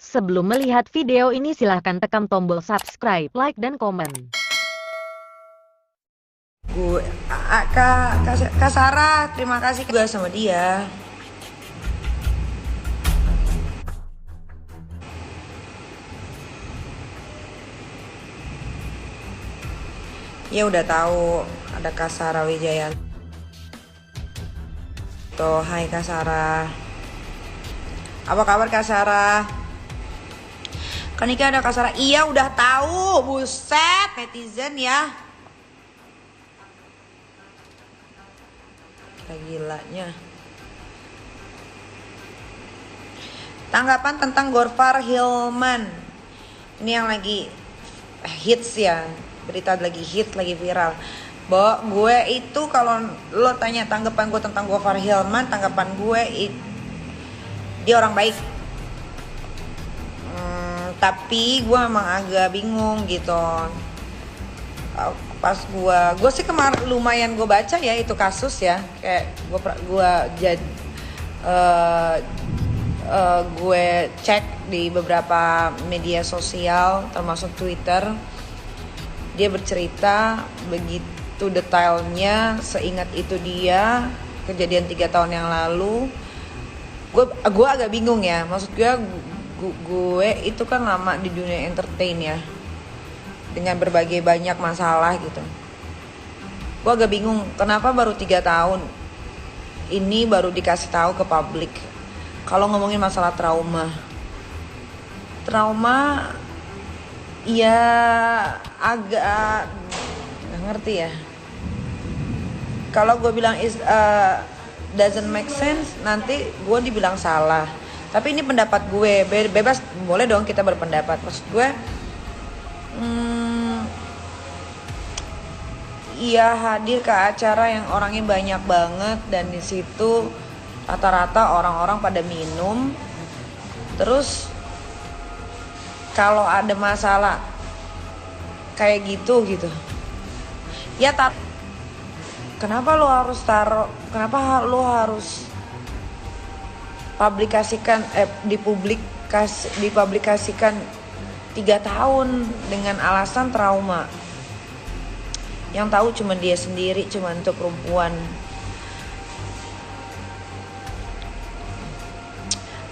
Sebelum melihat video ini silahkan tekan tombol subscribe, like, dan komen. Kak Sarah, terima kasih juga sama dia. Ya udah tahu ada Kak Sarah Wijaya. Tuh, hai Kak Sarah. Apa kabar Kak Sarah? Kan ini ada Kak Sarah. Iya udah tahu, buset netizen ya. Gilanya. Tanggapan tentang Gofar Hilman. Ini yang lagi hits ya. Berita lagi hit, lagi viral. Bahwa gue itu kalau lo tanya tanggapan gue tentang Gofar Hilman, tanggapan gue dia orang baik. Tapi gue emang agak bingung gitu. Pas gue sih kemarin lumayan gue baca ya itu kasus ya, kayak gue cek di beberapa media sosial termasuk Twitter. Dia bercerita begitu detailnya, seingat itu dia kejadian 3 tahun yang lalu. Gue agak bingung ya, maksud gue itu kan lama di dunia entertain ya, dengan berbagai banyak masalah gitu. Gue agak bingung kenapa baru 3 tahun ini baru dikasih tahu ke publik. Kalau ngomongin masalah trauma ya agak nggak ngerti ya. Kalau gue bilang doesn't make sense, nanti gue dibilang salah. Tapi ini pendapat gue, bebas, boleh dong kita berpendapat. Maksud gue ia hadir ke acara yang orangnya banyak banget, dan di situ rata-rata orang-orang pada minum. Terus kalau ada masalah kayak gitu ya kenapa lo harus dipublikasikan 3 tahun dengan alasan trauma. Yang tahu cuma dia sendiri, cuma untuk perempuan.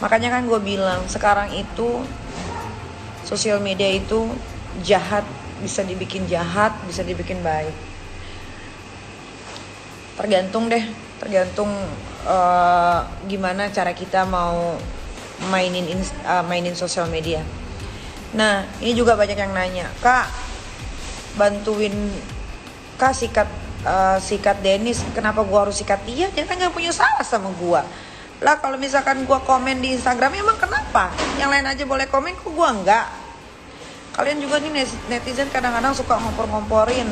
Makanya kan gue bilang sekarang itu sosial media itu jahat, bisa dibikin jahat, bisa dibikin baik. Tergantung gimana cara kita mau mainin sosial media. Nah, ini juga banyak yang nanya, Kak, bantuin Kak sikat Dennis, kenapa gua harus sikat dia? Dia kan gak punya salah sama gua. Lah kalau misalkan gua komen di Instagram, emang kenapa? Yang lain aja boleh komen, kok gua enggak? Kalian juga nih netizen kadang-kadang suka ngompor-ngomporin.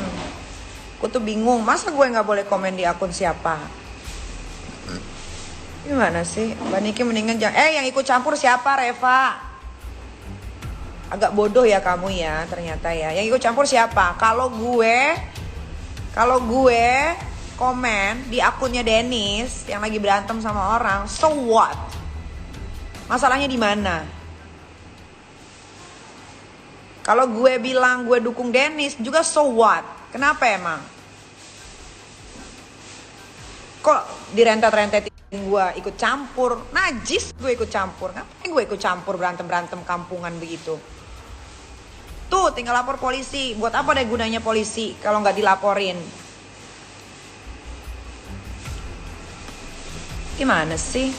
Gue tuh bingung, masa gue gak boleh komen di akun siapa? Gimana sih? Mbak Niki mendingan yang ikut campur siapa, Reva? Agak bodoh ya kamu ya ternyata ya. Yang ikut campur siapa? Kalau gue komen di akunnya Dennis yang lagi berantem sama orang, so what? Masalahnya di mana? Kalau gue bilang gue dukung Dennis juga, so what? Kenapa emang? Kok direntet-rentetin gue ikut campur? Najis gue ikut campur. Ngapain gue ikut campur berantem-berantem kampungan begitu? Tuh tinggal lapor polisi. Buat apa deh gunanya polisi kalau nggak dilaporin? Gimana sih?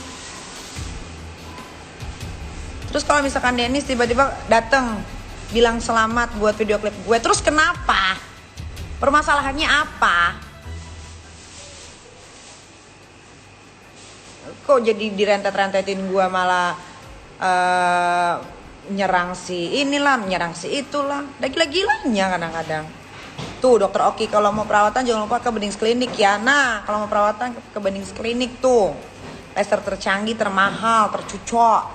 Terus kalau misalkan Dennis tiba-tiba datang bilang selamat buat video klip gue, terus kenapa? Permasalahannya apa? Kok jadi direntet-rentetin gue malah nyerang si inilah, nyerang si itulah. Udah gila-gilanya kadang-kadang. Tuh Dokter Oki, kalau mau perawatan jangan lupa ke Benings Klinik ya. Nah, kalau mau perawatan ke Benings Klinik tuh. Laser tercanggih, termahal, tercucok.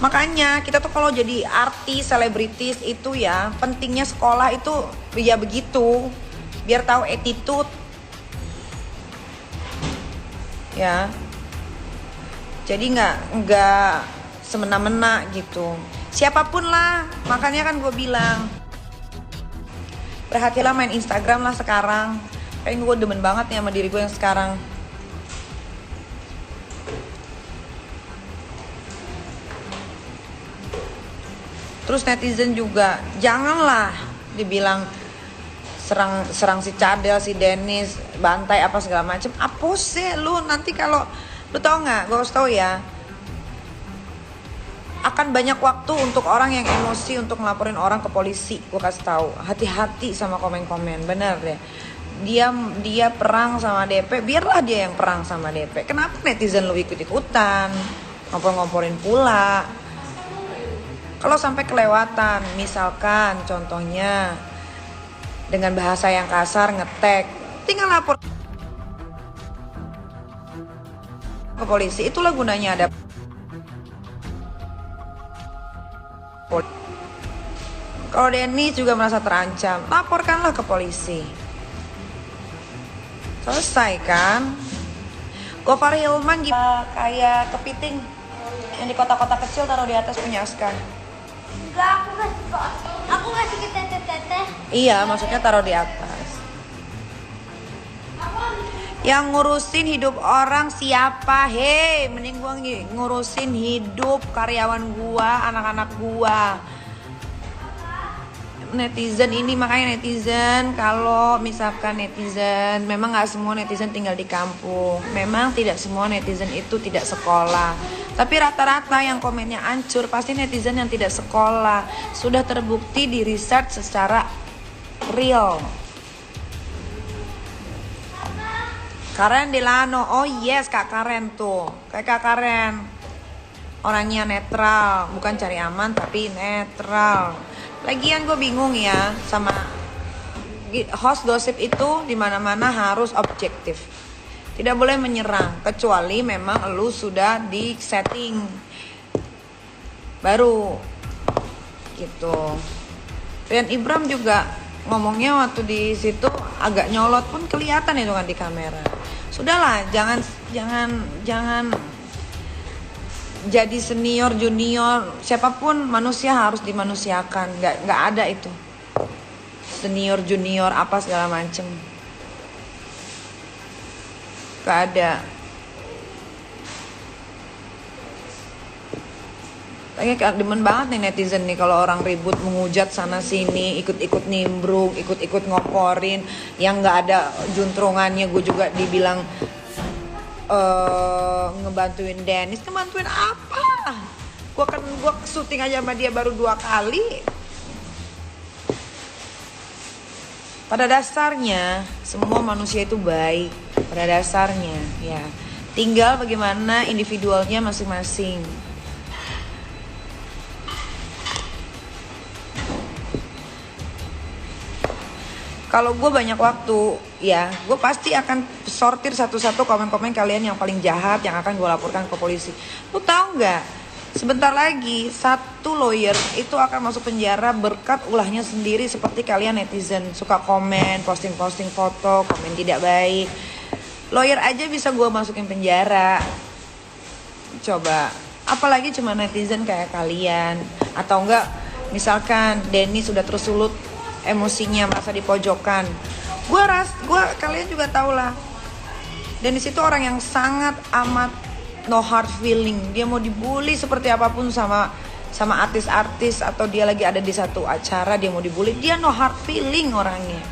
Makanya kita tuh kalau jadi artis, selebritis itu ya, pentingnya sekolah itu ya begitu. Biar tahu attitude. ya. Jadi nggak semena-mena gitu. Siapapun lah, makanya kan gue bilang berhati-hatilah main Instagram lah sekarang. Kayaknya gue demen banget nih sama diri gue yang sekarang. Terus netizen juga, janganlah dibilang serang si Cadel, si Dennis, bantai apa segala macem. Apa sih lu nanti kalau lu tau nggak? Gue harus tahu ya. Akan banyak waktu untuk orang yang emosi untuk ngelaporin orang ke polisi. Gue kasih tahu, hati-hati sama komen-komen, bener ya. Dia perang sama DP, biarlah dia yang perang sama DP. Kenapa netizen lu ikut-ikutan, ngompor-ngomporin pula? Kalau sampai kelewatan, misalkan contohnya dengan bahasa yang kasar ngetek, tinggal lapor ke polisi. Itulah gunanya ada polisi. Kalau Dennis juga merasa terancam, laporkanlah ke polisi. Selesai kan? Gofar Hilman kayak kepiting yang di kota-kota kecil taruh di atas penyaska. Enggak, aku ngasih ke teteh. Iya, maksudnya taruh di atas. Yang ngurusin hidup orang siapa? Hei, mending gua ngurusin hidup karyawan gua, anak-anak gua. Netizen ini, makanya netizen, kalau misalkan netizen, memang gak semua netizen tinggal di kampung. Memang tidak semua netizen itu tidak sekolah. Tapi rata-rata yang komennya hancur pasti netizen yang tidak sekolah. Sudah terbukti di riset secara real. Karen Delano, oh yes Kak Karen tuh. Kayak Kak Karen, orangnya netral, bukan cari aman tapi netral. Lagian gue bingung ya sama host gosip itu, dimana-mana harus objektif. Tidak boleh menyerang, kecuali memang lu sudah di setting baru gitu. Rian Ibram juga ngomongnya waktu di situ agak nyolot pun kelihatan itu kan di kamera. Sudahlah, jangan jadi senior junior, siapapun manusia harus dimanusiakan. Nggak ada itu senior junior apa segala macem, nggak ada. Kayaknya demen banget nih netizen nih kalau orang ribut menghujat sana sini, ikut-ikut nimbrung, ikut-ikut ngoporin yang nggak ada juntrungannya. Gue juga dibilang ngebantuin Dennis. Ngebantuin apa? Gua syuting aja sama dia baru 2 kali. Pada dasarnya semua manusia itu baik. Pada dasarnya ya. Tinggal bagaimana individualnya masing-masing. Kalau gue banyak waktu, ya gue pasti akan sortir satu-satu komen-komen kalian yang paling jahat yang akan gue laporkan ke polisi. Lu tahu nggak? Sebentar lagi 1 lawyer itu akan masuk penjara berkat ulahnya sendiri seperti kalian netizen suka komen, posting-posting foto, komen tidak baik. Lawyer aja bisa gue masukin penjara. Coba, apalagi cuma netizen kayak kalian. Atau enggak, misalkan Denny sudah tersulut emosinya, merasa dipojokkan. Kalian juga tahu lah, Dennis itu orang yang sangat amat no hard feeling. Dia mau dibully seperti apapun sama artis-artis, atau dia lagi ada di satu acara dia mau dibully, dia no hard feeling orangnya.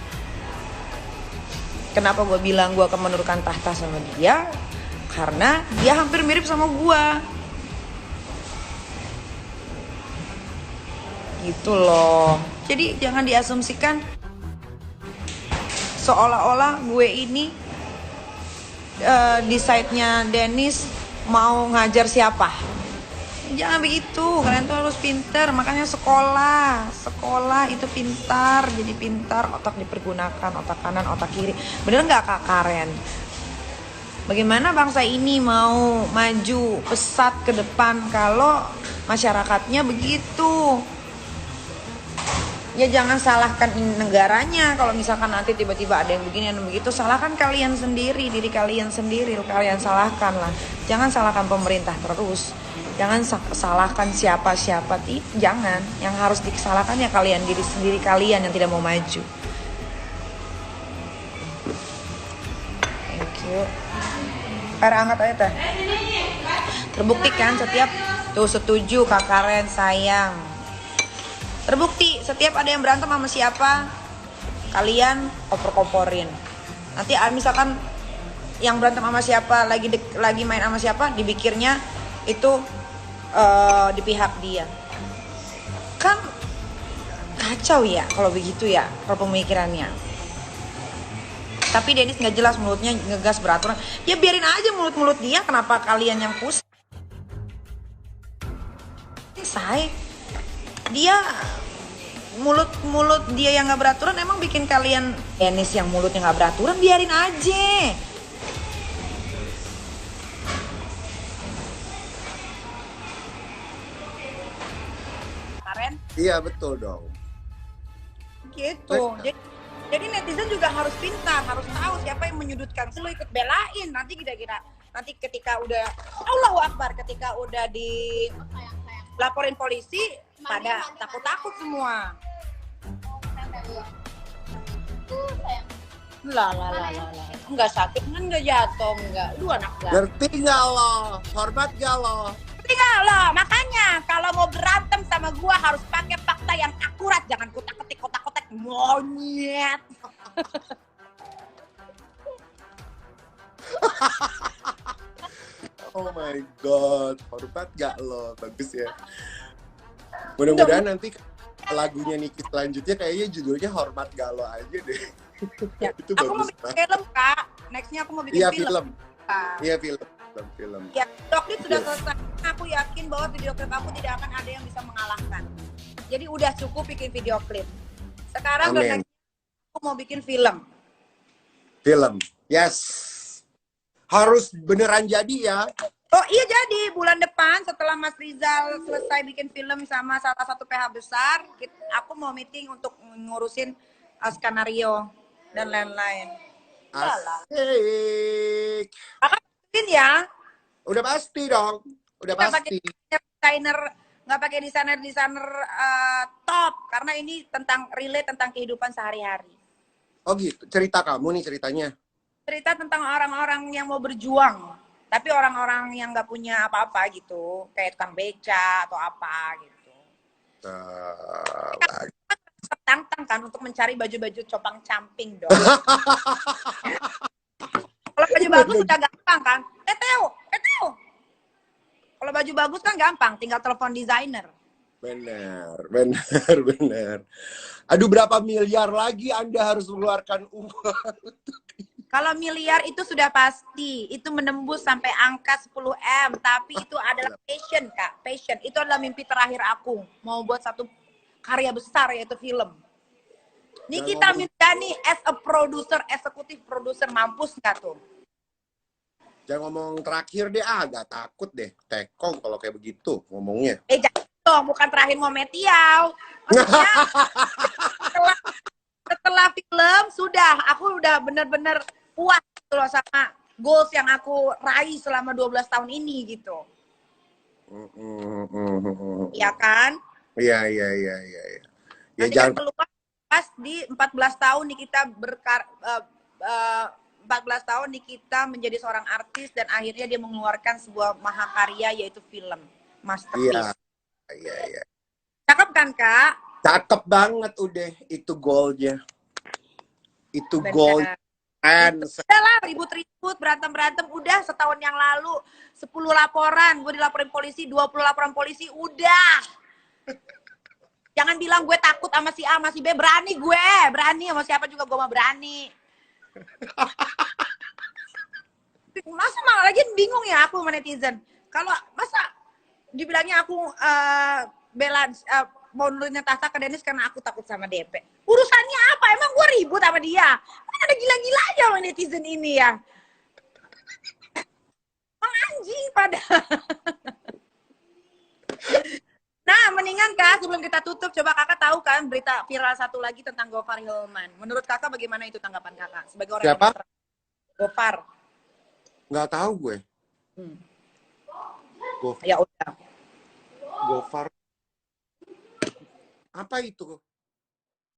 Kenapa gue bilang gue akan menurunkan tahta sama dia? Karena dia hampir mirip sama gue. Gitu loh. Jadi jangan diasumsikan seolah-olah gue ini di side-nya Dennis mau ngajar siapa. Jangan begitu, kalian tuh harus pintar. Makanya sekolah itu pintar, jadi pintar, otak dipergunakan, otak kanan, otak kiri. Bener nggak Kak Karen? Bagaimana bangsa ini mau maju pesat ke depan kalau masyarakatnya begitu? Ya jangan salahkan negaranya kalau misalkan nanti tiba-tiba ada yang begini dan begitu, salahkan kalian sendiri, diri kalian sendiri, kalian salahkan lah. Jangan salahkan pemerintah terus. Jangan salahkan siapa-siapa, jangan. Yang harus disalahkan ya kalian, diri sendiri kalian yang tidak mau maju. Thank you. Air angkat aja teh. Terbukti kan setiap tuh setuju Kak Karen sayang. Terbukti setiap ada yang berantem sama siapa, kalian kompor-komporin. Nanti misalkan yang berantem sama siapa, lagi main sama siapa, dipikirnya itu di pihak dia. Kan kacau ya kalau begitu ya, kalau pemikirannya. Tapi Dennis nggak jelas, mulutnya ngegas beraturan. Ya biarin aja mulut-mulut dia, kenapa kalian yang pusing? Dia mulut dia yang nggak beraturan emang bikin kalian. Dennis yang mulutnya nggak beraturan, biarin aja. Karen? Iya betul dong. Gitu. Jadi netizen juga harus pintar, harus tahu siapa yang menyudutkan. Lu ikut belain, nanti kira-kira nanti ketika udah Allahu Akbar, ketika udah dilaporin polisi, pada takut-takut semua. Lah. Enggak sakit, enggak jatuh, enggak. Lu anak gak. Ngerti nggak lo? Hormat nggak lo? Ngerti nggak lo? Makanya kalau mau berantem sama gua harus pakai fakta yang akurat, jangan kotak-ketik monyet. Oh my god, hormat nggak lo? Bagus ya. Mudah-mudahan nanti lagunya Niki selanjutnya kayaknya judulnya Hormat Galo aja deh. Ya. Itu Aku mau bagus bikin film, Kak. Nextnya aku mau bikin film. Iya film. Ya, video klip sudah selesai. Aku yakin bahwa video klip aku tidak akan ada yang bisa mengalahkan. Jadi udah cukup bikin video klip. Sekarang next aku mau bikin film. Film, yes. Harus beneran jadi ya. Oh iya, jadi bulan depan setelah Mas Rizal selesai bikin film sama salah satu PH besar, aku mau meeting untuk ngurusin skenario dan lain-lain. Asik. Kakak bikin ya? Udah pasti dong. Udah pasti. Nggak pakai desainer top, karena ini relate tentang kehidupan sehari-hari. Oh gitu. Cerita kamu nih ceritanya. Cerita tentang orang-orang yang mau berjuang. Tapi orang-orang yang nggak punya apa-apa gitu, kayak tukang beca atau apa gitu. Tertantang kan untuk mencari baju-baju copang camping dong. Kalau baju bagus udah gampang kan? Teteo. Kalau baju bagus kan gampang, tinggal telepon desainer. Benar. Aduh, berapa miliar lagi Anda harus mengeluarkan uang? Kalau miliar itu sudah pasti, itu menembus sampai angka 10M. Tapi itu adalah passion, Kak. Passion. Itu adalah mimpi terakhir aku. Mau buat satu karya besar, yaitu film. Nikita Mirzani as a producer, eksekutif produser, mampus nggak tuh? Jangan ngomong terakhir deh, agak takut deh. Tekong kalau kayak begitu ngomongnya. Jangan dong, bukan terakhir mau metiau. Maksudnya, setelah film, aku udah bener-bener puas gitu loh sama goals yang aku raih selama 12 tahun ini gitu. Iya kan? Iya. Ya jangan keluar pas di 14 tahun nih kita 14 tahun nih kita menjadi seorang artis dan akhirnya dia mengeluarkan sebuah mahakarya yaitu film masterpiece. Iya. Cakep kan, Kak? Cakep banget udah, itu goalnya. Itu goal. Udah lah, ribut-ribut, berantem-berantem, udah setahun yang lalu 10 laporan, gue dilaporin polisi, 20 laporan polisi, udah. Jangan bilang gue takut sama si A, sama si B, berani sama siapa juga gue mah berani. Masa malah lagi bingung ya aku sama netizen. Kalau masa dibilangnya aku mau nurunin Tasa ke Dennis karena aku takut sama DP. Urusannya apa? Emang gue ribut sama dia? Kan ada gila-gila aja sama netizen ini ya. Emang anjing pada. Nah, mendingan Kak, sebelum kita tutup, coba Kakak tahu kan berita viral satu lagi tentang Gofar Hilman. Menurut Kakak bagaimana itu tanggapan Kakak sebagai orang Siapa? yang netral? Gofar. Nggak tahu gue. Hmm. Gofar. Ya udah. Gofar. Apa itu?